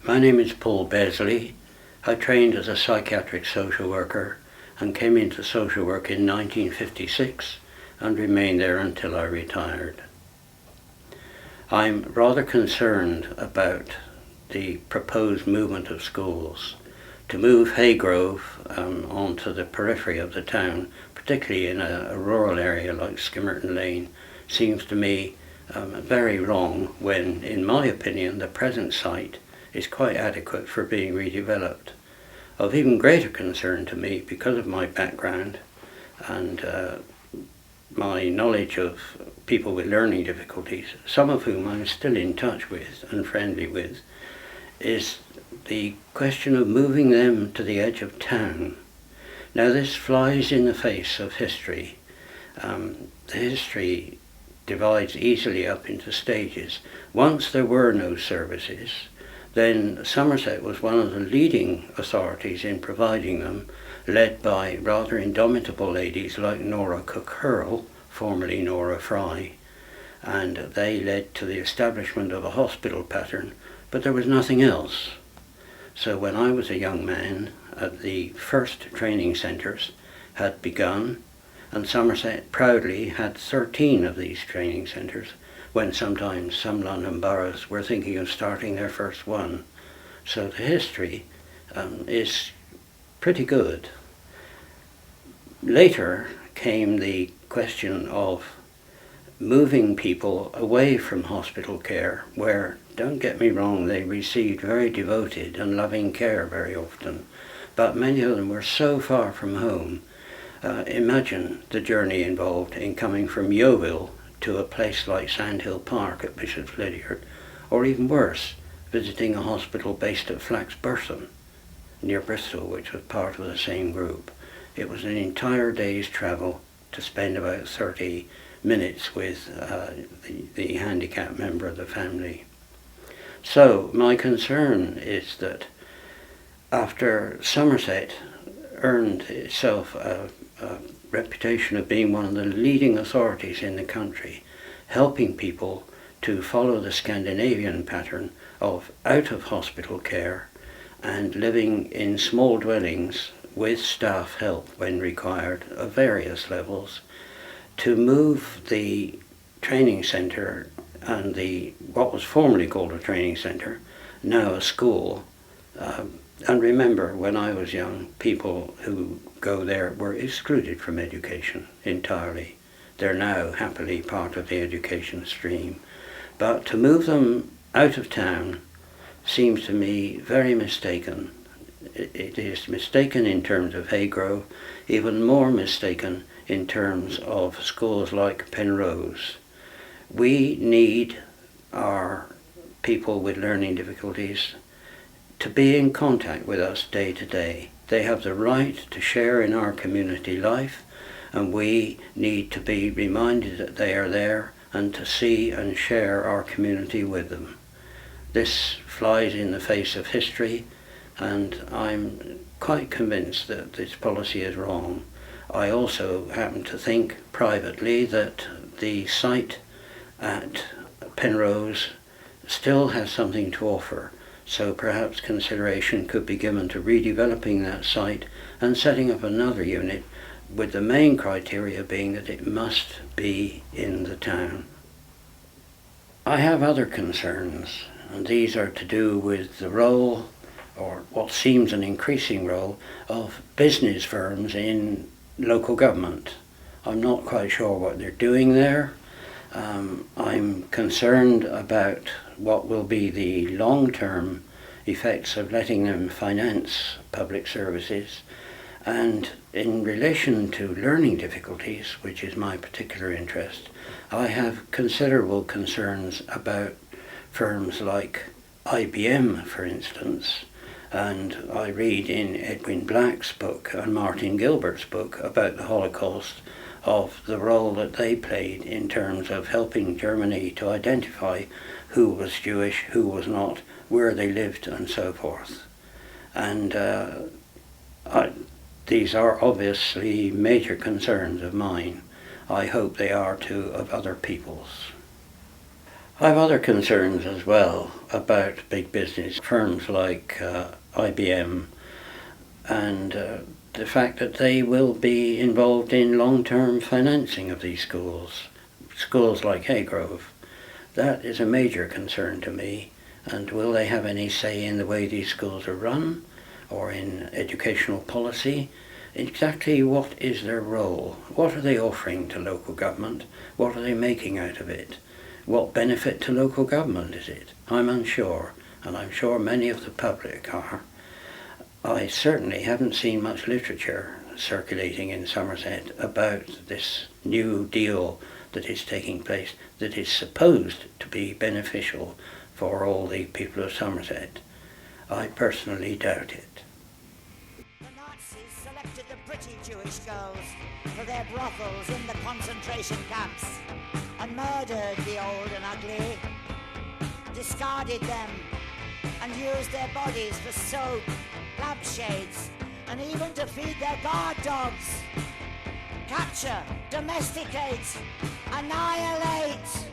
My name is Paul Besley. I trained as a psychiatric social worker and came into social work in 1956 and remained there until I retired. I'm rather concerned about the proposed movement of schools. To move Haygrove onto the periphery of the town, particularly in a rural area like Skimmerton Lane, seems to me very wrong when, in my opinion, the present site is quite adequate for being redeveloped. Of even greater concern to me, because of my background and my knowledge of people with learning difficulties, some of whom I'm still in touch with and friendly with, is the question of moving them to the edge of town. Now this flies in the face of history. The history divides easily up into stages. Once there were no services, then Somerset was one of the leading authorities in providing them, led by rather indomitable ladies like Nora Cook-Hurrell, formerly Nora Fry, and they led to the establishment of a hospital pattern, but there was nothing else. So when I was a young man, the first training centres had begun, and Somerset proudly had 13 of these training centres, when sometimes some London boroughs were thinking of starting their first one. So the history is pretty good. Later came the question of moving people away from hospital care, where, don't get me wrong, they received very devoted and loving care very often, but many of them were so far from home. Imagine the journey involved in coming from Yeovil to a place like Sandhill Park at Bishop's Lydeard, or even worse, visiting a hospital based at Flaxburton, near Bristol, which was part of the same group. It was an entire day's travel to spend about 30 minutes with the handicapped member of the family. So my concern is that after Somerset earned itself a reputation of being one of the leading authorities in the country, helping people to follow the Scandinavian pattern of out-of-hospital care and living in small dwellings with staff help when required of various levels, to move the training centre and what was formerly called a training centre, now a school. And remember, when I was young, people who go there were excluded from education entirely. They're now happily part of the education stream. But to move them out of town seems to me very mistaken. It is mistaken in terms of Haygrove, even more mistaken in terms of schools like Penrose. We need our people with learning difficulties to be in contact with us day to day. They have the right to share in our community life, and we need to be reminded that they are there and to see and share our community with them. This flies in the face of history, and I'm quite convinced that this policy is wrong. I also happen to think privately that the site at Penrose still has something to offer, so perhaps consideration could be given to redeveloping that site and setting up another unit, with the main criteria being that it must be in the town. I have other concerns, and these are to do with the role, or what seems an increasing role, of business firms in local government. I'm not quite sure what they're doing there. I'm concerned about what will be the long-term effects of letting them finance public services. And in relation to learning difficulties, which is my particular interest, I have considerable concerns about firms like IBM, for instance. And I read in Edwin Black's book and Martin Gilbert's book about the Holocaust of the role that they played in terms of helping Germany to identify who was Jewish, who was not, where they lived, and so forth. And these are obviously major concerns of mine. I hope they are too of other people's. I've other concerns as well about big business firms like IBM and the fact that they will be involved in long-term financing of these schools, schools like Haygrove. That is a major concern to me. And will they have any say in the way these schools are run or in educational policy? Exactly what is their role? What are they offering to local government? What are they making out of it? What benefit to local government is it? I'm unsure, and I'm sure many of the public are. I certainly haven't seen much literature circulating in Somerset about this new deal that is taking place that is supposed to be beneficial for all the people of Somerset. I personally doubt it. The Nazis selected the pretty Jewish girls for their brothels in the concentration camps and murdered the old and ugly, discarded them and used their bodies for soap, lampshades, and even to feed their guard dogs. Capture, domesticate, annihilate.